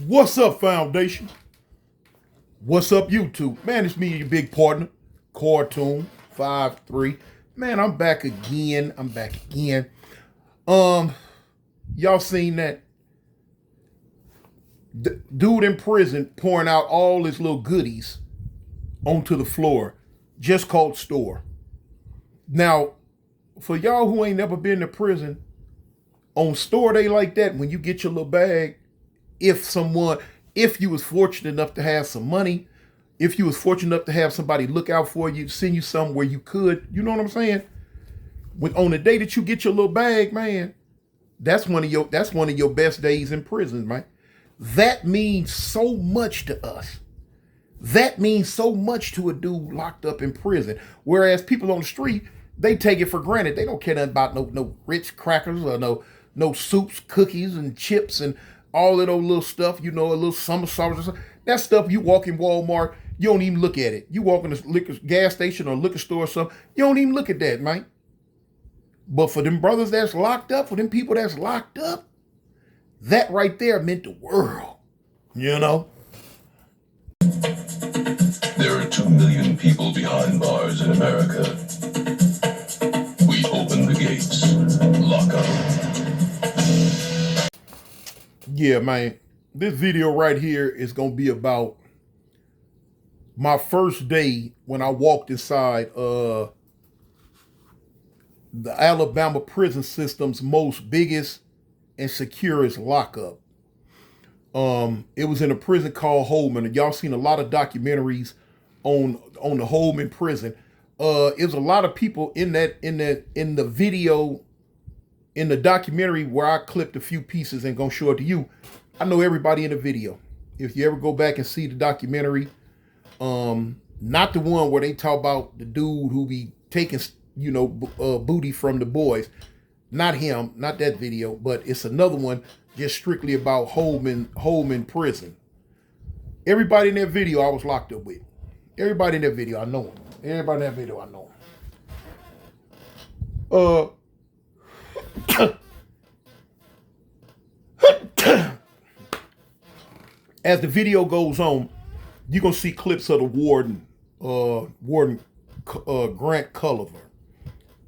What's up, Foundation? What's up, YouTube? Man, it's me, your big partner, Cartoon 53. Man, I'm back again. Y'all seen that dude in prison pouring out all his little goodies onto the floor, just called store. Now, for y'all who ain't never been to prison, on store day like that, when you get your little bag, if you was fortunate enough to have some money, if you was fortunate enough to have somebody look out for you, send you somewhere you could, you know what I'm saying? On the day that you get your little bag, man, that's one of your best days in prison, man. That means so much to us. That means so much to a dude locked up in prison. Whereas people on the street, they take it for granted. They don't care nothing about no Ritz crackers or no soups, cookies, and chips and all of those little stuff, a little summer sauce or something. That stuff, you walk in Walmart, you don't even look at it. You walk in a gas station or liquor store or something, you don't even look at that, man. But for them brothers that's locked up, for them people that's locked up, that right there meant the world, There are 2 million people behind bars in America. We open the gates. Lockup. Yeah, man. This video right here is going to be about my first day when I walked inside the Alabama prison system's most biggest and securest lockup. It was in a prison called Holman, and y'all seen a lot of documentaries on the Holman prison. It was a lot of people in the video, in the documentary where I clipped a few pieces and gonna show it to you. I know everybody in the video. If you ever go back and see the documentary, not the one where they talk about the dude who be taking booty from the boys. Not him, not that video, but it's another one just strictly about Holman prison. Everybody in that video I was locked up with. Everybody in that video, I know him. Everybody in that video, I know him. As the video goes on, you're going to see clips of the warden Grant Culliver.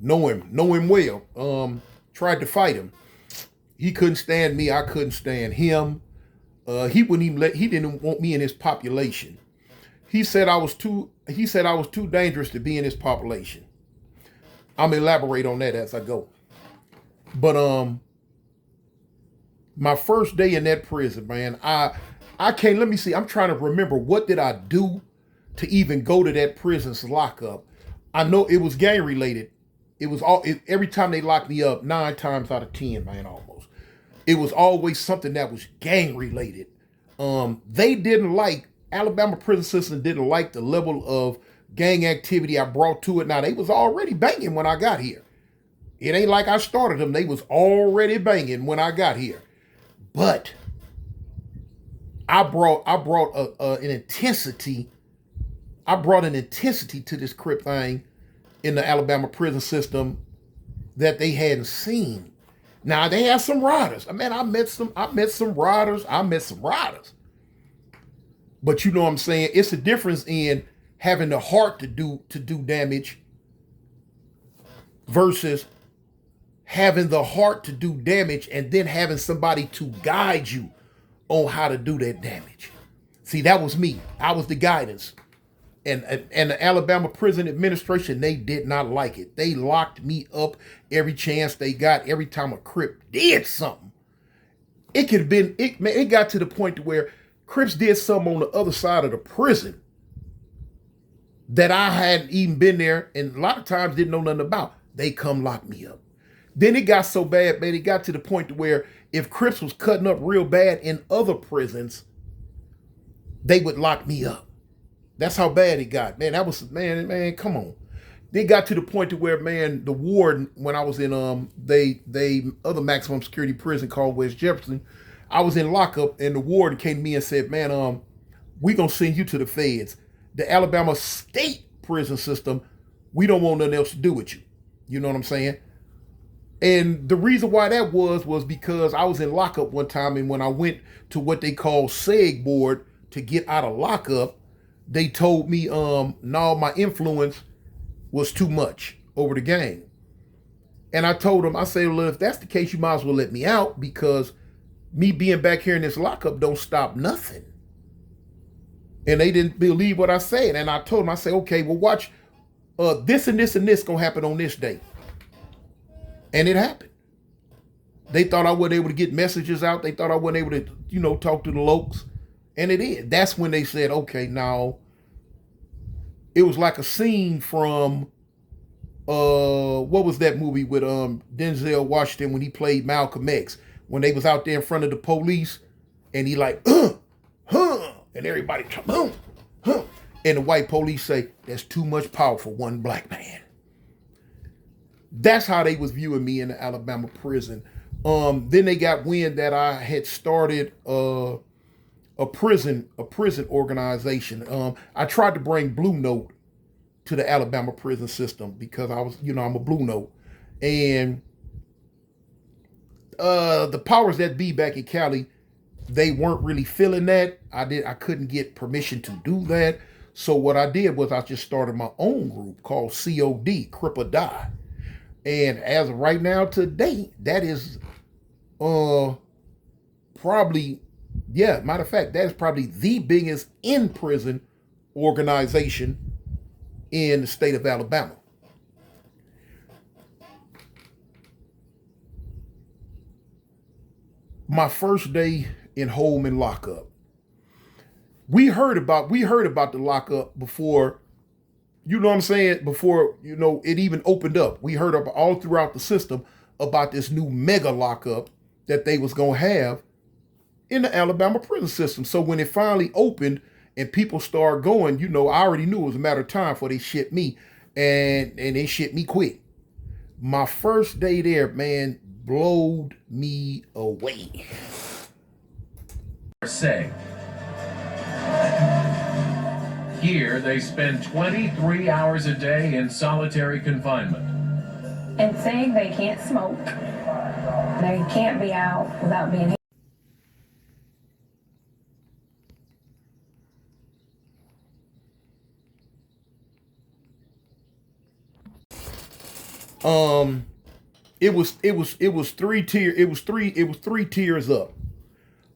Know him well. Tried to fight him. He couldn't stand me. I couldn't stand him. He didn't want me in his population. He said I was too dangerous to be in his population. I'm gonna elaborate on that as I go. But my first day in that prison, man, I can't, let me see. I'm trying to remember, what did I do to even go to that prison's lockup? I know it was gang related. It was every time they locked me up, 9 times out of 10, man, almost. It was always something that was gang related. Alabama prison system didn't like the level of gang activity I brought to it. Now, they was already banging when I got here. It ain't like I started them. They was already banging when I got here. But I brought an intensity. I brought an intensity to this Crip thing in the Alabama prison system that they hadn't seen. Now, they had some riders. Man, I met some riders. But you know what I'm saying? It's a difference in having the heart to do damage versus having the heart to do damage and then having somebody to guide you on how to do that damage. See, that was me. I was the guidance. And the Alabama prison administration, they did not like it. They locked me up every chance they got, every time a Crip did something. It got to the point to where Crips did something on the other side of the prison that I hadn't even been there and a lot of times didn't know nothing about. They come lock me up. Then it got so bad, man, it got to the point to where if Crips was cutting up real bad in other prisons, they would lock me up. That's how bad it got. Man, man, come on. They got to the point to where, man, the warden, when I was in other maximum security prison called West Jefferson, I was in lockup and the warden came to me and said, man, we gonna send you to the feds. The Alabama state prison system, we don't want nothing else to do with you. You know what I'm saying? And the reason why that was because I was in lockup one time, and when I went to what they call SEG board to get out of lockup, they told me no, my influence was too much over the gang. And I told them, I said, well, if that's the case, you might as well let me out, because me being back here in this lockup don't stop nothing. And they didn't believe what I said. And I told them, I said, okay, well, watch, this and this and this gonna happen on this day. And it happened. They thought I wasn't able to get messages out. They thought I wasn't able to, talk to the lokes. And it is. That's when they said, okay, now, it was like a scene from, what was that movie with Denzel Washington when he played Malcolm X? When they was out there in front of the police, and he like, and everybody, boom, and the white police say, that's too much power for one black man. That's how they was viewing me in the Alabama prison. Then they got wind that I had started a prison organization. I tried to bring Blue Note to the Alabama prison system because I was, I'm a Blue Note. And the powers that be back in Cali, they weren't really feeling that. I couldn't get permission to do that. So what I did was I just started my own group called COD, Crip or Die. And as of right now today, that is probably, matter of fact, that is probably the biggest in-prison organization in the state of Alabama. My first day in Holman lockup. We heard about the lockup before, you know what I'm saying? Before, it even opened up. We heard about all throughout the system about this new mega lockup that they was going to have in the Alabama prison system. So when it finally opened and people started going, I already knew it was a matter of time before they shipped me, and they shipped me quick. My first day there, man, blowed me away. Say, here they spend 23 hours a day in solitary confinement. And saying they can't smoke, they can't be out without being. It was three tiers up.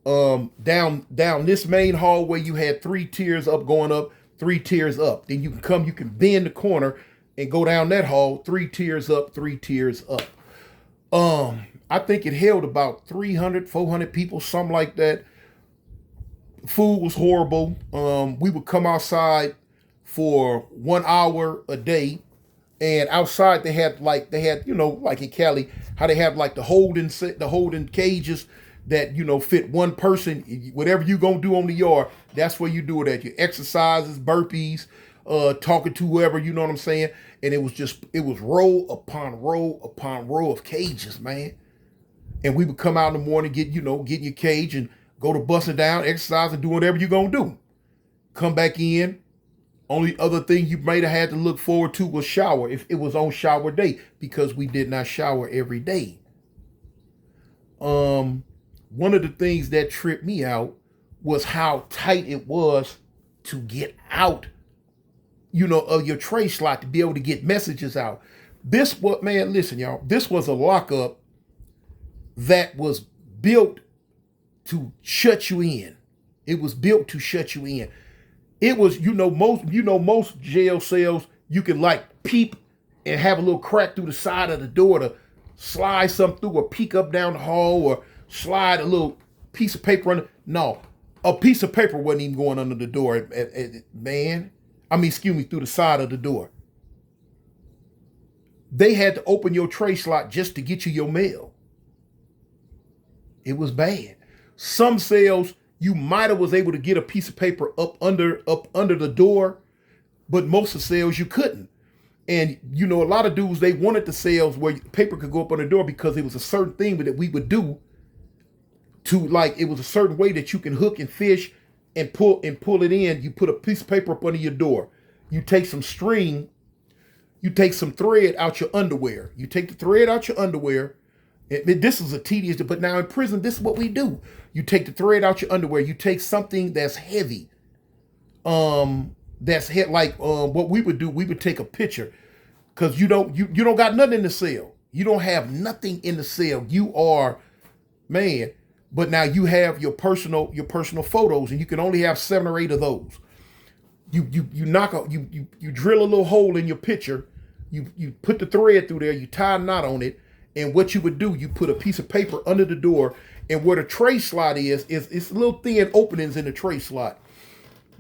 Down this main hallway, you had 3 tiers up, going up, 3 tiers up. Then you can bend the corner and go down that hall, 3 tiers up, 3 tiers up. I think it held about 300, 400 people, something like that. Food was horrible. We would come outside for 1 hour a day. And outside they had, like in Cali, how they have like the holding cages that, fit one person. Whatever you gonna do on the yard, that's where you do it at. Your exercises, burpees, talking to whoever, you know what I'm saying? And it was row upon row upon row of cages, man. And we would come out in the morning, get in your cage and go to busting down, exercise, and do whatever you're gonna do. Come back in. Only other thing you might have had to look forward to was shower, if it was on shower day, because we did not shower every day. One of the things that tripped me out was how tight it was to get out, of your tray slot to be able to get messages out. Listen, y'all, this was a lockup that was built to shut you in. It was built to shut you in. It was, most jail cells, you can like peep and have a little crack through the side of the door to slide something through, or peek up down the hall, or slide a little piece of paper under. No, a piece of paper wasn't even going under the door, through the side of the door. They had to open your tray slot just to get you your mail. It was bad. Some cells, you might have was able to get a piece of paper up under the door, but most of the cells you couldn't. And a lot of dudes, they wanted the cells where paper could go up on the door because it was a certain thing that we would do to, like, it was a certain way that you can hook and fish and pull it in. You put a piece of paper up under your door. You take some string You take some thread out your underwear. You take the thread out your underwear. This is a tedious, but now in prison, this is what we do. You take the thread out your underwear. You take something that's heavy. What we would do, we would take a picture, because you don't got nothing in the cell. You don't have nothing in the cell. You are, man, but now you have your personal photos, and you can only have 7 or 8 of those. You drill a little hole in your picture. You put the thread through there. You tie a knot on it, and what you would do, you put a piece of paper under the door, and where the tray slot is it's little thin openings in the tray slot.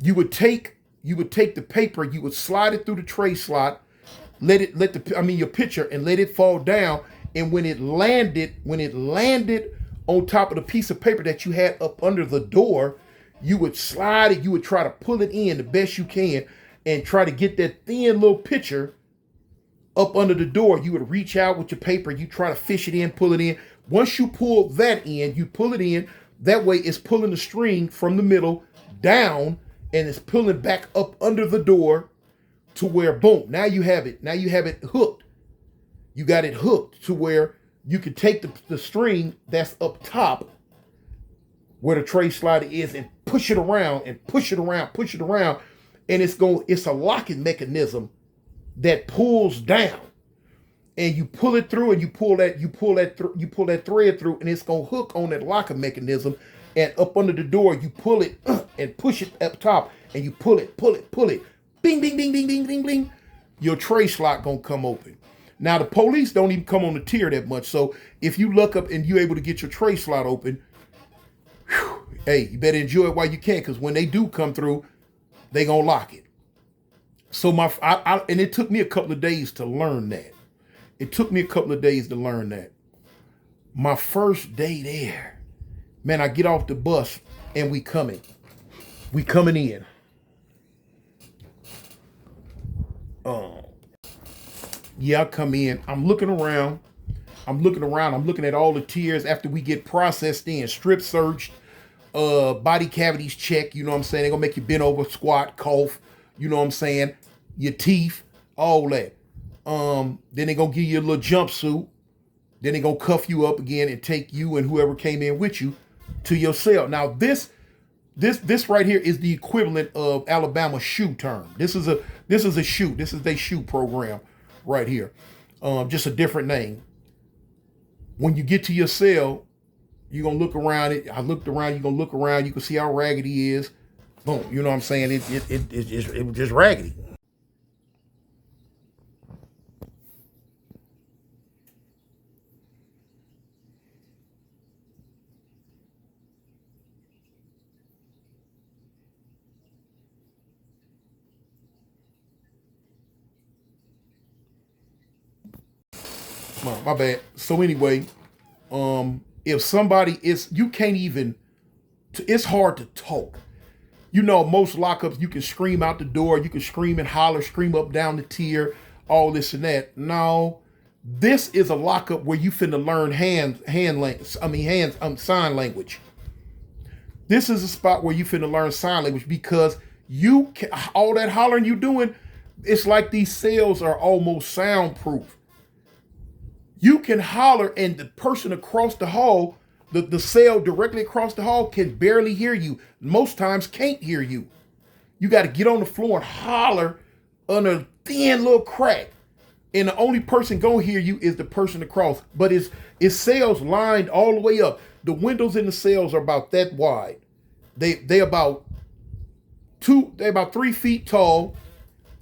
You would take the paper, you would slide it through the tray slot, your picture, and let it fall down. And when it landed on top of the piece of paper that you had up under the door, you would slide it, you would try to pull it in the best you can and try to get that thin little picture up under the door. You would reach out with your paper, you try to fish it in, pull it in. Once you pull that in, you pull it in. That way it's pulling the string from the middle down, and it's pulling back up under the door to where, boom, now you have it. Now you have it hooked. You got it hooked to where you can take the string that's up top where the tray slider is and push it around and push it around. And it's a locking mechanism that pulls down. And you pull it through, and you pull that thread through, and it's gonna hook on that locking mechanism. And up under the door, you pull it and push it up top, and you pull it. Bing, bing, bing, bing, bing, bing, bing. Your tray slot gonna come open. Now the police don't even come on the tier that much. So if you look up and you're able to get your tray slot open, hey, you better enjoy it while you can, because when they do come through, they gonna lock it. So and it took me a couple of days to learn that. My first day there, man, I get off the bus and we coming in. I come in. I'm looking around. I'm looking at all the tiers after we get processed in, strip searched, body cavities checked. You know what I'm saying? They're gonna make you bend over, squat, cough. You know what I'm saying? Your teeth, all that. Then they're gonna give you a little jumpsuit. Then they're gonna cuff you up again and take you and whoever came in with you to your cell. Now this right here is the equivalent of Alabama s.h.u term. This is a s.h.u. This is their s.h.u program right here. Just a different name. When you get to your cell, you're gonna look around it. I looked around, you're gonna look around, you can see how raggedy he is. Boom, you know what I'm saying? It was just raggedy. My bad. So anyway, if somebody you can't even, it's hard to talk. You know, most lockups, you can scream out the door, you can scream and holler, scream up down the tier, all this and that. No, this is a lockup where you finna learn sign language. This is a spot where you finna learn sign language, because all that hollering you doing, it's like these cells are almost soundproof. You can holler and the person across the hall, the cell directly across the hall, can barely hear you. Most times can't hear you. You got to get on the floor and holler under a thin little crack. And the only person gonna hear you is the person across. But it's cells lined all the way up. The windows in the cells are about that wide. They about 3 feet tall,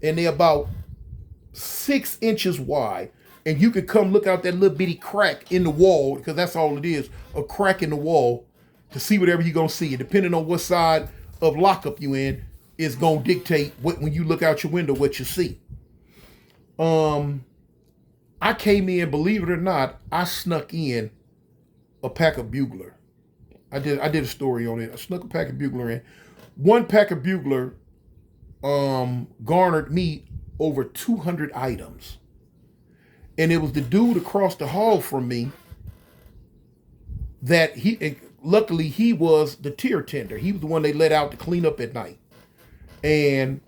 and they're about 6 inches wide. And you could come look out that little bitty crack in the wall, because that's all it is, a crack in the wall, to see whatever you're going to see. And depending on what side of lockup you in, is going to dictate when you look out your window, what you see. I came in, believe it or not, I snuck in a pack of bugler. I did a story on it. I snuck a pack of bugler in. One pack of bugler garnered me over 200 items. And it was the dude across the hall from me that luckily he was the tier tender. He was the one they let out to clean up at night. And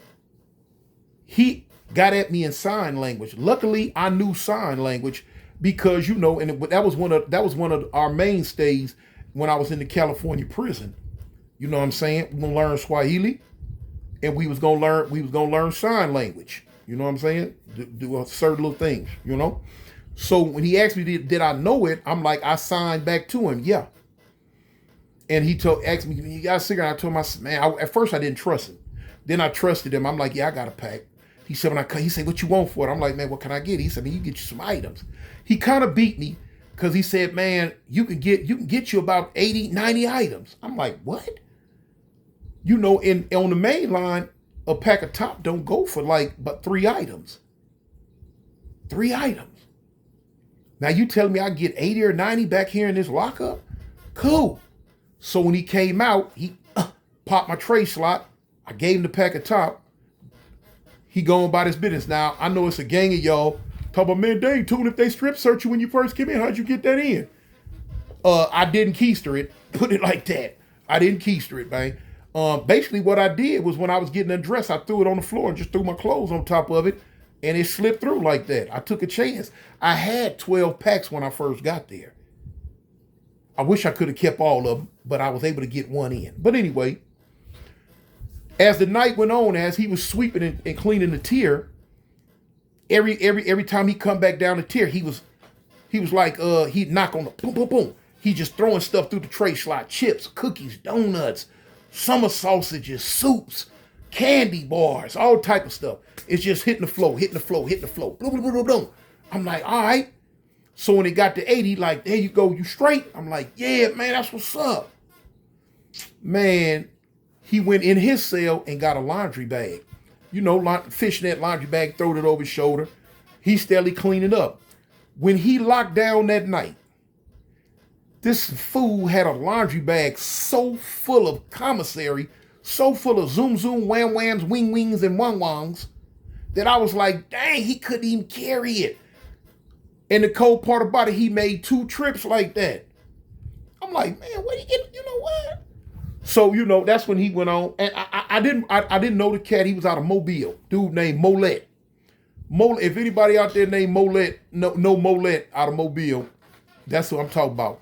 got at me in sign language. Luckily, I knew sign language because, you know, and that was one of our mainstays when I was in the California prison. You know what I'm saying? We're gonna learn Swahili, and we was gonna learn sign language. You know what I'm saying? Do certain little things, you know? So when he asked me, did I know it? I'm like, I signed back to him, yeah. And he asked me, you got a cigarette? I told him, at first I didn't trust him. Then I trusted him. I'm like, yeah, I got a pack. He said, he said, what you want for it? I'm like, man, what can I get? He said, man, you get you some items. He kind of beat me because he said, man, you can get you about 80, 90 items. I'm like, what? You know, on the main line, a pack of top don't go for but 3 items. 3 items. Now you telling me I get 80 or 90 back here in this lockup? Cool. So when he came out, he popped my tray slot. I gave him the pack of top. He going about his business. Now, I know it's a gang of y'all. Talk about, man, dang, Tune, if they strip search you when you first came in, how'd you get that in? I didn't keister it. Put it like that. I didn't keister it, man. Basically what I did was when I was getting undressed, I threw it on the floor and just threw my clothes on top of it, and it slipped through like that. I took a chance. I had 12 packs when I first got there. I wish I could have kept all of them, but I was able to get one in. But anyway, as the night went on, as he was sweeping and cleaning the tier, every time he come back down the tier, he was like, he'd knock on the boom, boom, boom. He just throwing stuff through the tray slot, chips, cookies, donuts, summer sausages, soups, candy bars, all type of stuff. It's just hitting the flow, hitting the flow, hitting the flow. Boom, boom, boom, boom, boom. I'm like, all right. So when it got to 80, like, there you go, you straight? I'm like, yeah, man, that's what's up. Man, he went in his cell and got a laundry bag. You know, fishnet laundry bag, throwed it over his shoulder. He steadily cleaning up. When he locked down that night, this fool had a laundry bag so full of commissary, so full of zoom, zoom, wham, whams, wing, wings, and wang, wangs, that I was like, dang, he couldn't even carry it. And the cold part about it, he made 2 trips like that. I'm like, man, where you get, you know what? So, you know, that's when he went on. And I didn't know the cat. He was out of Mobile. Dude named Molet. If anybody out there named Molet, no Molet out of Mobile, that's what I'm talking about.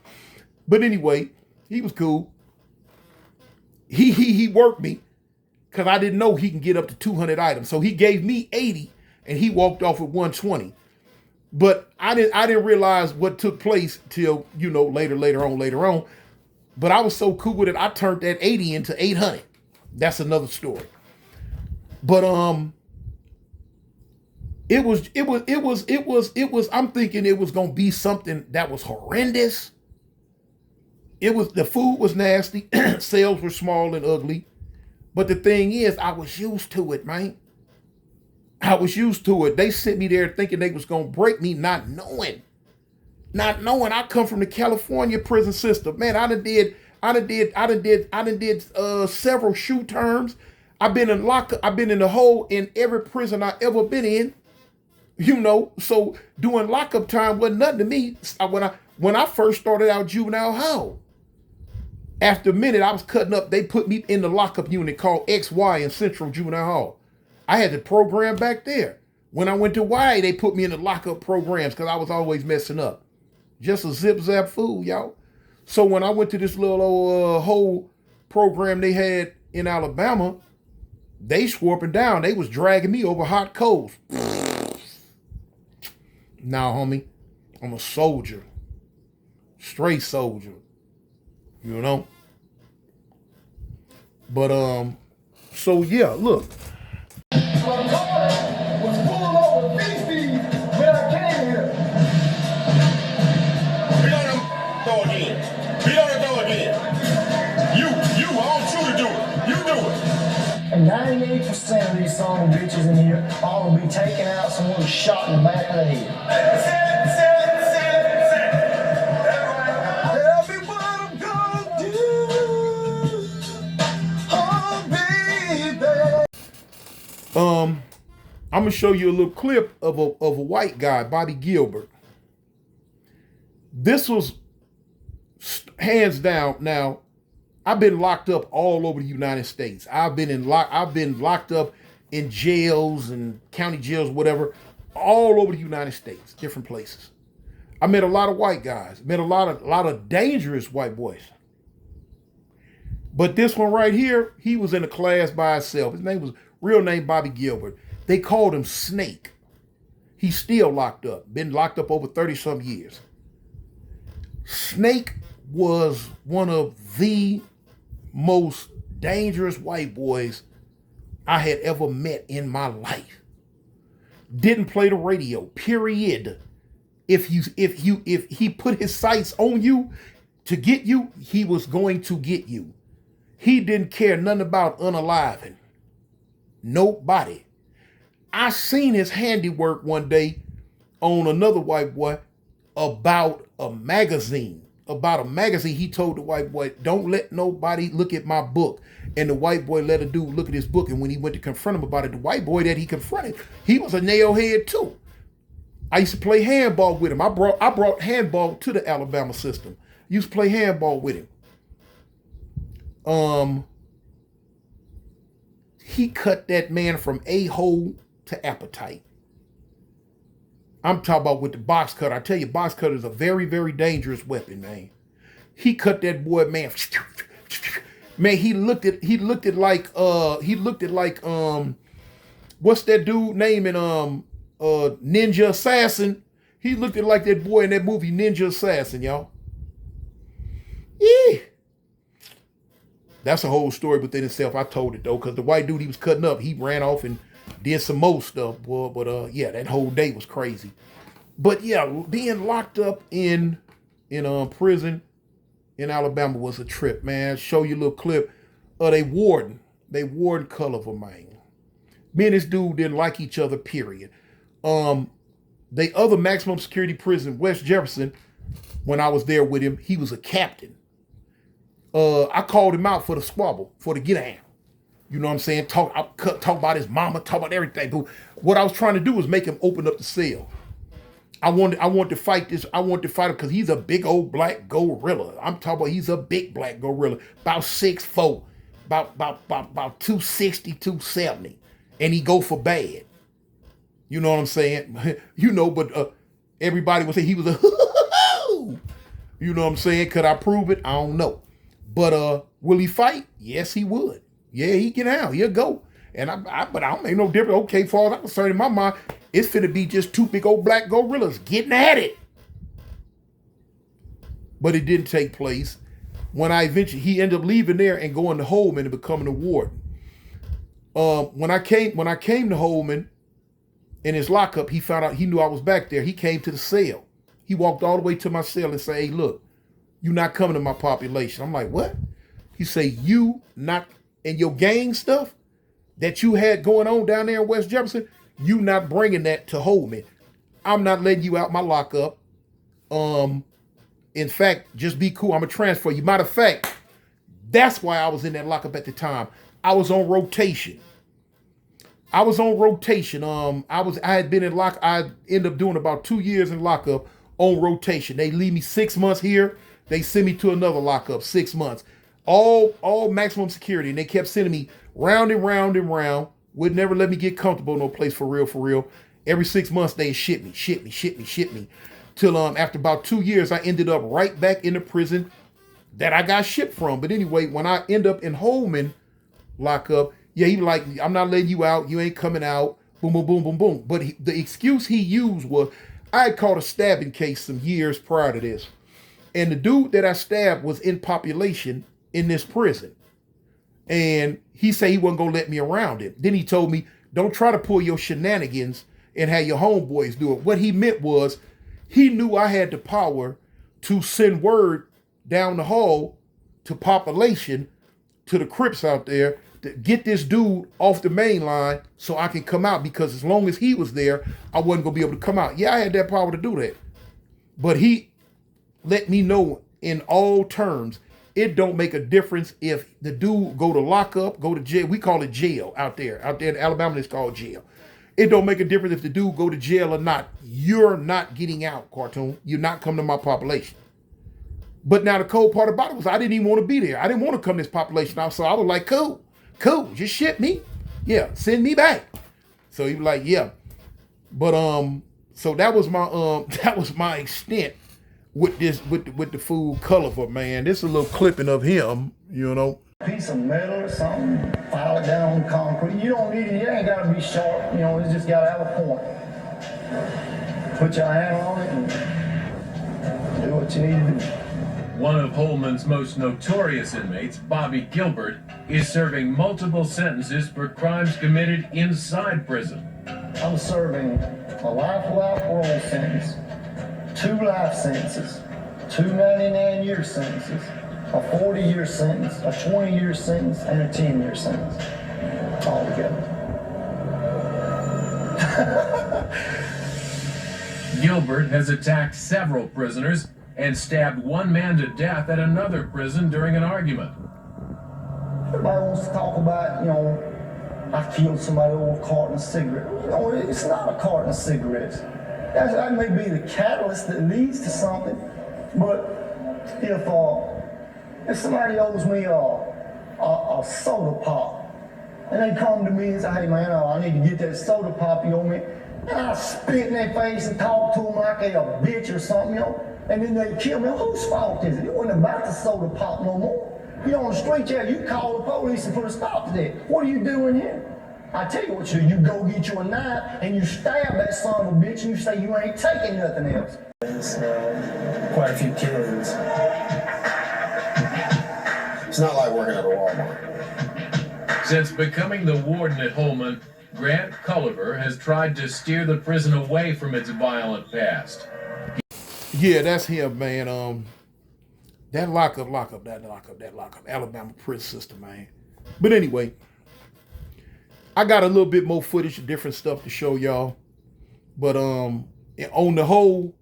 But anyway, he was cool. He worked me because I didn't know he can get up to 200 items. So he gave me 80 and he walked off with 120. But I didn't realize what took place till, you know, later on. But I was so cool with it, I turned that 80 into 800. That's another story. But it was. I'm thinking it was gonna be something that was horrendous. The food was nasty, cells were small and ugly. But the thing is, I was used to it, man. I was used to it. They sent me there thinking they was gonna break me, not knowing. I come from the California prison system. Man, I done did several s.h.u terms. I've been in lockup, I've been in the hole in every prison I ever been in. You know, so doing lockup time wasn't nothing to me. When I first started out juvenile hall. After a minute, I was cutting up. They put me in the lockup unit called XY in Central Juvenile Hall. I had the program back there. When I went to Y, they put me in the lockup programs because I was always messing up. Just a zip-zap fool, y'all. So when I went to this little old whole program they had in Alabama, they swarping down. They was dragging me over hot coals. Now, homie, I'm a soldier. Straight soldier. You know? But, so yeah, look. And 98% of these son of bitches in here all will be taken out, someone shot in the back of the head. Tell me what I'm gonna do. Oh, baby. I'm gonna show you a little clip of a white guy, Bobby Gilbert. This was hands down. Now, I've been locked up all over the United States. I've been locked up in jails and county jails, whatever, all over the United States, different places. I met a lot of white guys, met a lot of dangerous white boys. But this one right here, he was in a class by himself. His name was real name Bobby Gilbert. They called him Snake. He's still locked up, been locked up over 30 some years. Snake was one of the most dangerous white boys I had ever met in my life. Didn't play the radio, period. If he put his sights on you to get you, he was going to get you. He didn't care nothing about unaliving nobody. I seen his handiwork one day on another white boy about a magazine. He told the white boy, don't let nobody look at my book. And the white boy let a dude look at his book. And when he went to confront him about it, the white boy that he confronted, he was a nailhead too. I used to play handball with him. I brought handball to the Alabama system. Used to play handball with him. He cut that man from a-hole to appetite. I'm talking about with the box cutter. I tell you, box cutter is a very, very dangerous weapon, man. He cut that boy, man. Man, he looked at like what's that dude name in Ninja Assassin? He looked at like that boy in that movie Ninja Assassin, y'all. Yeah. That's a whole story within itself. I told it though, because the white dude he was cutting up, he ran off and did some more stuff, boy. But yeah, that whole day was crazy. But yeah, being locked up in prison in Alabama was a trip, man. Show you a little clip of they warden Culliver, man. Me and this dude didn't like each other, period. The other maximum security prison, West Jefferson, when I was there with him, he was a captain. I called him out for the squabble, for the get down. You know what I'm saying? Talk about his mama, talk about everything. But what I was trying to do was make him open up the cell. I wanted to fight this. I wanted to fight him because he's a big old black gorilla. I'm talking about he's a big black gorilla, about 6'4", about 260, 270. And he go for bad. You know what I'm saying? But everybody would say he was a you know what I'm saying? Could I prove it? I don't know. But will he fight? Yes, he would. Yeah, he get out. He'll go. And but I don't make no difference. Okay, far as I'm concerned, in my mind, it's finna be just two big old black gorillas getting at it. But it didn't take place. When he ended up leaving there and going to Holman and becoming a warden. When I came to Holman in his lockup, he found out, he knew I was back there. He came to the cell. He walked all the way to my cell and said, hey, look, you're not coming to my population. I'm like, what? He say, you not, and your gang stuff that you had going on down there in West Jefferson, you not bringing that to Holman. I'm not letting you out my lockup. In fact, just be cool. I'm going to transfer you. Matter of fact, that's why I was in that lockup at the time. I was on rotation. I had been in lock. I ended up doing about 2 years in lockup on rotation. They leave me 6 months here. They send me to another lockup, 6 months. All maximum security. And they kept sending me round and round and round. Would never let me get comfortable in no place for real. Every 6 months, they ship me. Till after about 2 years, I ended up right back in the prison that I got shipped from. But anyway, when I end up in Holman lockup, yeah, he like, I'm not letting you out. You ain't coming out. Boom, boom, boom, boom, boom. But the excuse he used was, I had caught a stabbing case some years prior to this. And the dude that I stabbed was in population in this prison. And he said he wasn't going to let me around him. Then he told me, don't try to pull your shenanigans and have your homeboys do it. What he meant was, he knew I had the power to send word down the hall to population, to the Crips out there, to get this dude off the main line so I can come out, because as long as he was there, I wasn't going to be able to come out. Yeah, I had that power to do that. But he let me know in all terms, it don't make a difference if the dude go to lockup, go to jail. We call it jail out there. Out there in Alabama, it's called jail. It don't make a difference if the dude go to jail or not. You're not getting out, cartoon. You're not coming to my population. But now the cold part about it was I didn't even want to be there. I didn't want to come to this population. So I was like, cool, just ship me. Yeah, send me back. So he was like, yeah. But so that was my extent with the fool Culliver, man. This is a little clipping of him, you know. Piece of metal or something, file it down on concrete. You don't need it, it ain't gotta be sharp, you know, it's just gotta have a point. Put your hand on it and do what you need to do. One of Holman's most notorious inmates, Bobby Gilbert, is serving multiple sentences for crimes committed inside prison. I'm serving a life without parole sentence, 2 life sentences, 2 99-year sentences, a 40-year sentence, a 20-year sentence, and a 10-year sentence, all together. Gilbert has attacked several prisoners and stabbed one man to death at another prison during an argument. Everybody wants to talk about, you know, I killed somebody over a carton of cigarettes. You know, it's not a carton of cigarettes. That may be the catalyst that leads to something, but if somebody owes me a soda pop, and they come to me and say, hey man, I need to get that soda pop you owe me, and I spit in their face and talk to them like they a bitch or something, you know, and then they kill me. Whose fault is it? It wasn't about the soda pop no more. You know, on the street, yeah, you call the police and put a stop to that. What are you doing here? I tell you what you do. You go get you a knife and you stab that son of a bitch and you say you ain't taking nothing else. There's quite a few killings. It's not like working at a Walmart. Since becoming the warden at Holman, Grant Culliver has tried to steer the prison away from its violent past. Yeah, that's him, man. That lockup, Alabama prison system, man. But anyway, I got a little bit more footage of different stuff to show y'all. But on the whole,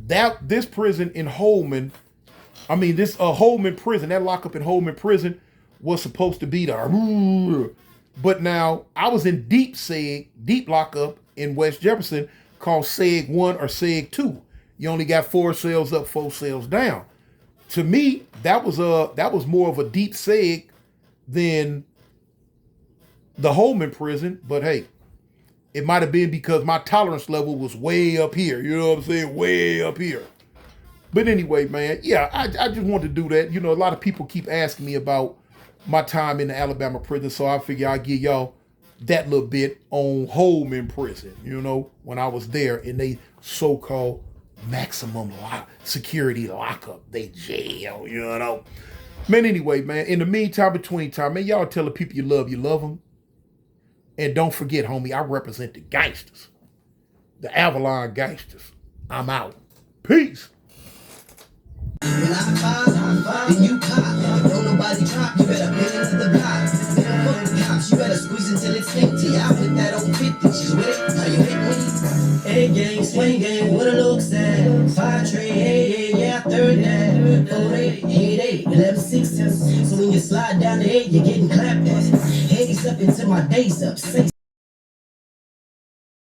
that this prison in Holman, this Holman prison, that lockup in Holman prison was supposed to be there. But now I was in deep lockup in West Jefferson called s.h.u. or s.h.u. You only got 4 cells up, 4 cells down. To me, that was more of a deep seg than the Holman prison. But hey, it might have been because my tolerance level was way up here. You know what I'm saying? Way up here. But anyway, man, yeah, I just wanted to do that. You know, a lot of people keep asking me about my time in the Alabama prison, so I figure I'll give y'all that little bit on Holman prison, you know, when I was there in they so-called maximum security lockup, they jail, you know. Man, anyway, man, in the meantime, between time, man, y'all tell the people you love them. And don't forget, homie, I represent the gangsters, the Avalon gangsters. I'm out. Peace. When I fall, then you pop. Don't nobody drop, you better pay into the block. Then fuck the cops, you better squeeze until it's empty. I put that on 50, she's with it, how you hit me? Hey gang, swing gang, what it looks at. 5 tray, hey, yeah, 3rd that. 4 8, 8 8, 11 6. So when you slide down the 8, you're getting clapped at. Heads up until my days up.